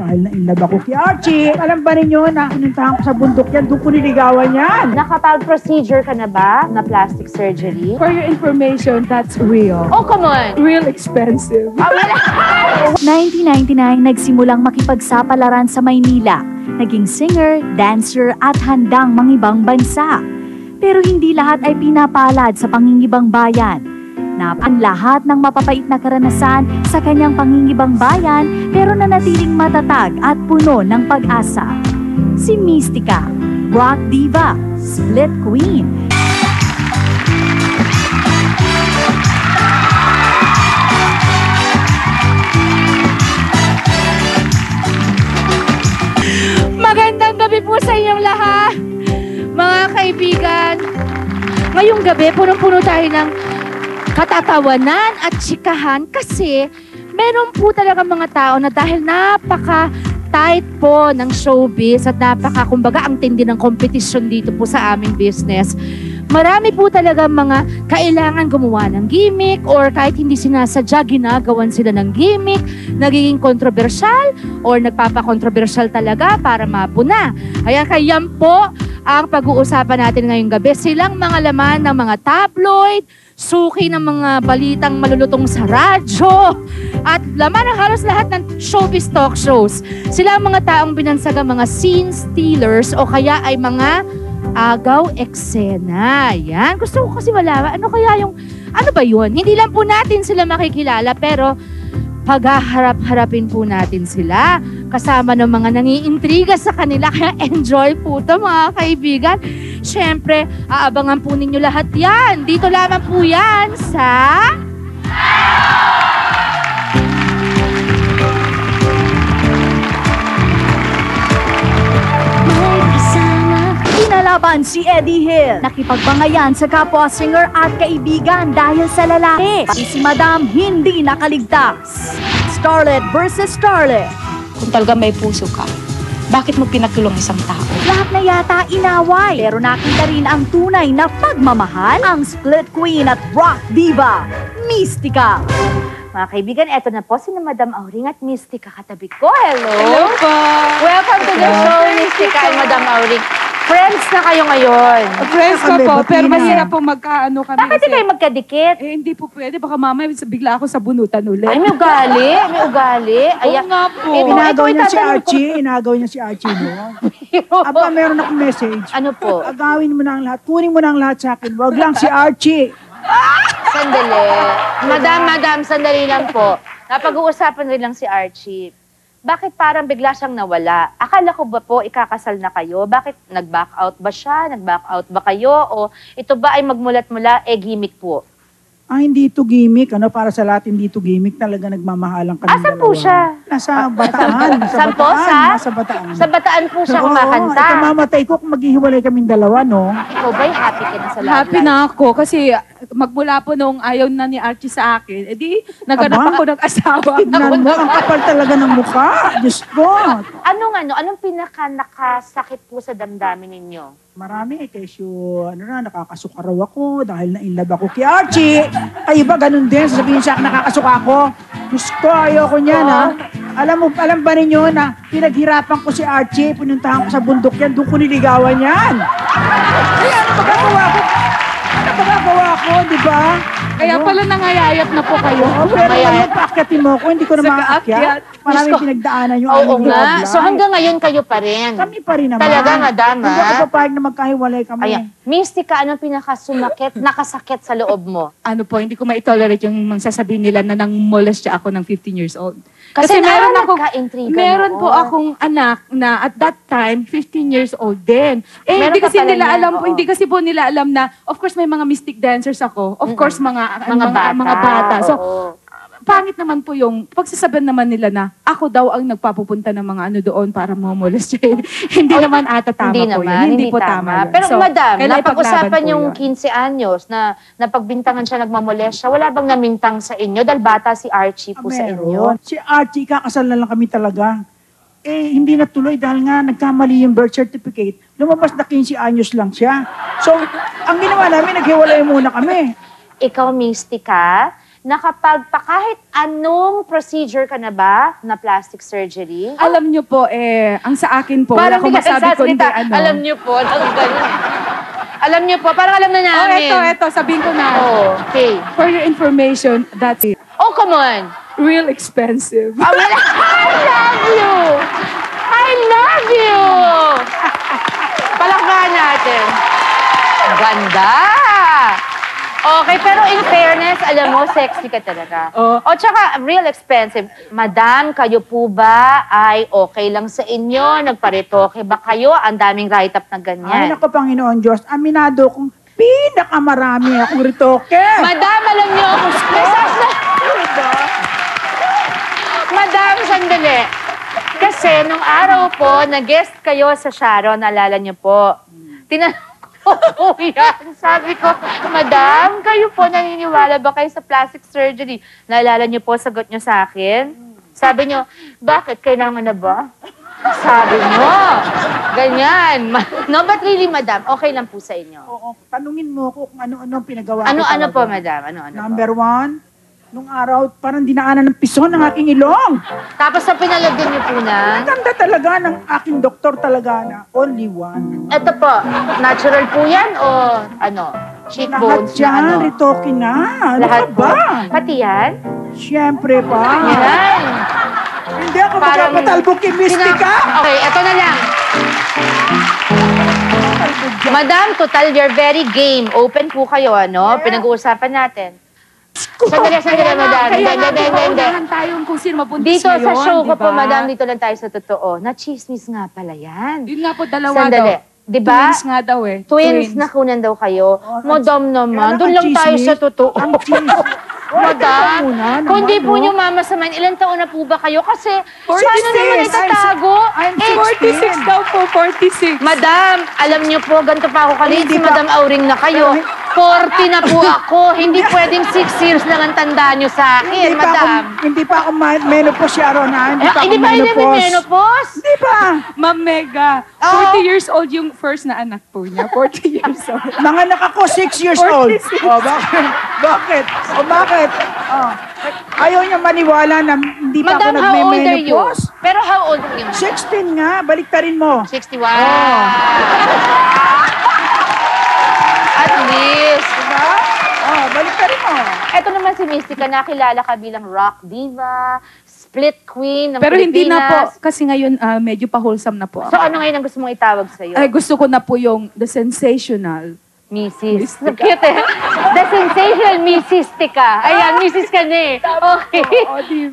Dahil na-inlove ako kay Archie. Alam ba ninyo na pinuntahan ko sa bundok yan, doon ko niligawan yan. Nakapag-procedure ka na ba na plastic surgery? For your information, that's real. Oh, come on! Real expensive. 1999, nagsimulang makipagsapalaran sa Maynila. Naging singer, dancer at handang mangibang bansa. Pero hindi lahat ay pinapalad sa pangingibang bayan. Ang lahat ng mapapait na karanasan sa kanyang pangingibang bayan pero nanatiling matatag at puno ng pag-asa. Si Mystica, rock diva, split queen. Magandang gabi po sa inyong lahat, mga kaibigan. Ngayong gabi, punong-puno tayo ng katatawanan at tsikahan kasi meron po talaga mga tao na dahil napaka-tight po ng showbiz at kumbaga ang tindi ng kompetisyon dito po sa aming business. Marami po talaga mga kailangan gumawa ng gimmick or kahit hindi sinasadya, ginagawan sila ng gimmick, nagiging kontrobersyal or nagpapa-kontrobersyal talaga para mapuna. Kaya po ang pag-uusapan natin ngayong gabi. Silang mga laman ng mga tabloid, suki ng mga balitang malulutong sa radyo, at laman ng halos lahat ng showbiz talk shows. Sila ang mga taong binansagang mga scene stealers o kaya ay mga agaw eksena. Yan. Gusto ko kasi malaman, ano ba yun? Hindi lang po natin sila makikilala, pero paghaharap-harapin po natin sila kasama ng mga nangiintriga sa kanila. Kaya enjoy po ito, mga kaibigan. Siyempre, aabangan po ninyo lahat yan. Dito lamang po yan sa... Pinalaban si Eddie Hill. Nakipagbangayan sa kapwa singer at kaibigan dahil sa lalaki. Pati si Madam hindi nakaligtas. Starlet versus Starlet. Kung talaga may puso ka, bakit mo pinagtulong isang tao? Lahat na yata inaway. Pero nakita rin ang tunay na pagmamahal. Ang split queen at rock diva, Mystica. Mga kaibigan, eto na po si Madam Auring at Mystica katabi ko. Hello! Hello po! Welcome to the show, Mystica and Madam Auring. Friends na kayo ngayon. Friends ko Kami, po, pero Batina. mahirap po magkaano kami. Bakit di kayo magkadikit? Eh, hindi po pwede. Baka mamaya bigla ako sa bunutan ulit. Ay, may ugali. May ugali. Oo nga po. Inagaw niya si itatanong ko. Archie. Inagaw niya si Archie mo. Aba, meron akong message. Ano po? Agawin mo na ang lahat. Kunin mo na ang lahat sa akin. Wag lang si Archie. Sandali. Madam, sandali lang po. Napag-uusapan rin lang si Archie. Bakit parang bigla siyang nawala? Akala ko ba po ikakasal na kayo? Bakit nag-back out ba siya? Nag-back out ba kayo? O ito ba ay magmulat-mula, gimmick po? Hindi ito gimmick. Para sa lahat, hindi ito gimmick. Talaga nagmamahalang kami Asan po siya? Nasa Bataan. Saan po? Nasa Bataan. Sa Bataan po siya Oo, kumakanta. ito mamatay ko kung maghihiwalay kaming dalawa, no? Ikaw ba'y happy ka na sa love Happy life? na ako kasi magmula po nung ayaw na ni Archie sa akin, edi naganap Aba? ako ng asawa. Tignan mo, ang kapal talaga ng mukha. Diyos ko. Anong pinaka-nakasakit po sa damdamin ninyo? Marami kesyo, nakakasuka raw ako dahil na-inlove ako kay Archie. Ay iba, ganun din. Sasabihin siya, nakakasuka ako. Diyos ko, ayoko niyan, ha? Alam ba ninyo na pinaghirapan ko si Archie, pinuntahan ko sa bundok yan, doon ko niligawan yan. Ay, ano magagawa ko? Ano magagawa ko, di ba? Kaya pala nangayayat na po kayo. Pero ngayon, paakyatin mo ako, hindi ko na Sa maakyat. Maraming pinagdaanan yung Oo aming nga. love life. So hanggang ngayon kayo pa rin. Kami pa rin naman. Talaga, Madam, ha? Hindi ako papayag na magkahiwalay kami. Ayan. Mystica, anong nakasakit sa loob mo? Ano po, hindi ko ma-tolerate yung sasabihin nila na nang-molest siya ako ng 15 years old. Kasi meron nagka-intriga meron po noon. akong anak na at that time 15 years old din. Meron Hindi ka kasi pala nila niyan, alam po, oo. hindi kasi po nila alam na of course may mga mystic dancers ako. Of course mga bata. So oo. pangit naman po yung pagsasabihan naman nila na ako daw ang nagpapupunta ng mga ano doon para mamolest siya. Hindi naman ata tama Hindi po naman, yun. Hindi po tama yun. Pero So, Madam, kailangan napag-usapan ipaglaban po yung yun. 15 anyos na napagbintangan siya, nagmamolest siya. Wala bang namintang sa inyo? Dahil bata si Archie po sa inyo. Meron. Si Archie, kakasal na lang kami talaga. Hindi natuloy dahil nga nagkamali yung birth certificate. Lumabas na 15 anyos lang siya. So, ang ginawa namin, naghiwalay muna kami. Ikaw, Mystica, nakapag pa kahit anong procedure ka na ba na plastic surgery? Alam niyo po, ang sa akin po, Parang wala akong hindi ka masabi kundi nagsasalita. ano. Alam niyo po, alam niyo po, parang alam na namin. Eto, sabihin ko na. Oh, okay. For your information, that's it. Oh, come on. Real expensive. I love you! I love you! Palakpakan natin. Ganda! Okay, pero in fairness, alam mo, sexy ka talaga. Oh. O tsaka, real expensive. Madam, kayo po ba ay okay lang sa inyo? Nagparitoke ba kayo? Ang daming write-up na Ay, ganyan. naku, Panginoon Diyos, aminado kong pinakamarami akong ritoke. Madam, alam niyo, Madam, sandali. Kasi nung araw po, nag-guest kayo sa Sharon, naalala niyo po. Tinanong ko po yan. Sabi ko, Madam, kayo po naniniwala ba kayo sa plastic surgery? Naalala niyo po, sagot niyo sa akin. Sabi niyo, bakit? Kailangan na ba? Sabi mo. Ganyan. No, but really, Madam, okay lang po sa inyo. Oo, tanungin mo ko kung ano-ano ang pinagawa ko Ano-ano talaga. po, Madam? Ano-ano po? Number one, nung araw, parang dinaanan ng pison ng aking ilong. Tapos sa pinalagyan niyo po na, Ganda talaga ng aking doktor talaga na only one. eto po, natural po yan o ano? Lahat Cheekbones na yan, ano? ritoke na. Ano Lahat ka ba? po? Pati yan? Siyempre pa. Yan. Hindi ako magpapatalbog kay Mystica. Okay, eto na lang. Madam, total, you're very game. Open po kayo, ano? Pinag-uusapan natin. Sandali, Madam. Kaya nga, Hindi. paunahan tayo kung sino mabuntis Dito ngayon, sa show ko po, diba? Madam, dito lang tayo sa totoo. Na-chismis nga pala yan. Yun nga po, dalawa Sandali. daw. Diba? Twins nga daw eh. Twins na kunan daw kayo. Madam naman, Kaya doon lang tayo chismis. sa totoo. Ang cheese. Madam, muna kung di naman, po no? niyo mamasamain, ilang taon na po ba kayo? Kasi, 46. paano naman itatago? I'm Eh, 46 daw po, 46. Madam, alam niyo po, ganito pa ako kaliit, Hindi si pa. Madam Auring na kayo. 40 na po ako. Hindi pwedeng 6 years lang ang tanda niyo sa akin, Madam. Hindi pa ako menopause, Sharon, ha? Hindi pa ako Hindi ba yun yung menopause. menopause? Hindi pa. Ma'am Mega, Oo. 40 years old yung first na anak po niya. 40 years old. Nanganak ako 6 years old. Oh, bakit? Bakit? O bakit? Oh. Ayaw niya maniwala na hindi pa ako Madam, how old are you? nagme-menopause. Pero how old are you? 16 nga, baliktarin mo. 61. At least. Diba? Oh, baliktarin mo. Ito naman si Mystica, nakilala ka bilang rock diva, split queen ng Pero hindi na po, Pilipinas. kasi ngayon medyo pa-wholesome na po So ako. ano ngayon ang gusto mong itawag sa'yo? Ay, gusto ko na po yung the sensational. Mrs. Mystica. Cute eh. The sensational Mrs. Tika. Ayan, Mrs. ka na eh. Okay. Oo, di ba?